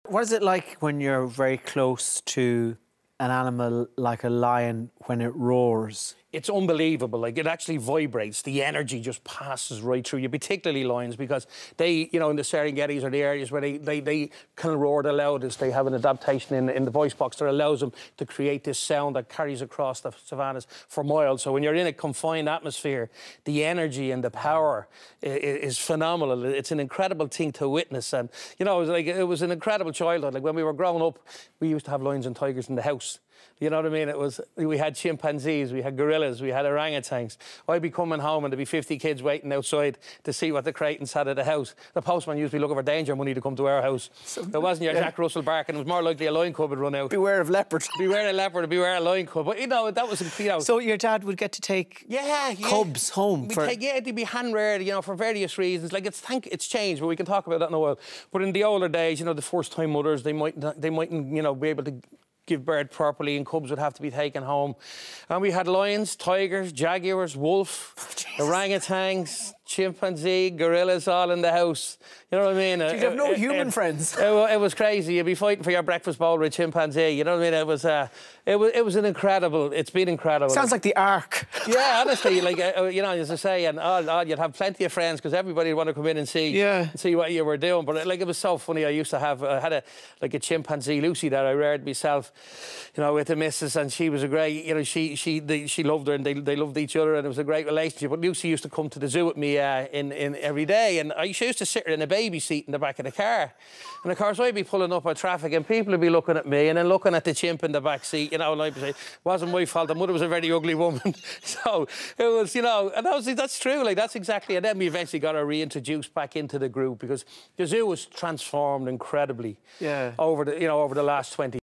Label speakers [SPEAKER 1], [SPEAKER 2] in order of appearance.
[SPEAKER 1] What is it like when you're very close to an animal like a lion when it roars?
[SPEAKER 2] It's unbelievable. Like, it actually vibrates. The energy just passes right through you, particularly lions, because they, you know, in the Serengetis or the areas where they kind of roar the loudest, they have an adaptation in the voice box that allows them to create this sound that carries across the savannas for miles. So when you're in a confined atmosphere, the energy and the power is phenomenal. It's an incredible thing to witness. And, you know, it was an incredible childhood. Like, when we were growing up, we used to have lions and tigers in the house. You know what I mean? We had chimpanzees, we had gorillas, we had orangutans. I'd be coming home and there'd be 50 kids waiting outside to see what the Creightons had at the house. The postman used to be looking for danger money to come to our house. It wasn't your Jack Russell barking, it was more likely a lion cub would run out.
[SPEAKER 1] Beware of leopard.
[SPEAKER 2] Beware a leopard, beware a lion cub. But, you know, that was, you know...
[SPEAKER 1] So your dad would get to take cubs home for...
[SPEAKER 2] Yeah, they'd be hand-reared, you know, for various reasons. Like, it's changed, but we can talk about that in a while. But in the older days, you know, the first-time mothers, they mightn't, you know, be able to give birth properly, and cubs would have to be taken home. And we had lions, tigers, jaguars, wolf, orangutans, chimpanzee, gorillas, all in the house. You know what I mean?
[SPEAKER 1] Did you have no human friends?
[SPEAKER 2] It was crazy. You'd be fighting for your breakfast bowl with a chimpanzee. You know what I mean? It was an incredible. It's been incredible.
[SPEAKER 1] Sounds like the Ark.
[SPEAKER 2] Yeah, honestly, like you know, as I say, and you'd have plenty of friends because everybody would want to come in and see what you were doing. But like, it was so funny. I had a chimpanzee, Lucy, that I reared myself, you know, with the missus, and she was a great, you know, she loved her, and they loved each other, and it was a great relationship. But Lucy used to come to the zoo with me in every day, and I used to sit her in a baby seat in the back of the car, and of course I'd be pulling up at traffic, and people would be looking at me and then looking at the chimp in the back seat, you know, and I'd be saying, it wasn't my fault, the mother was a very ugly woman. So it was, you know, and that's true, like, that's exactly. And then we eventually got her reintroduced back into the group because the zoo was transformed incredibly over the last 20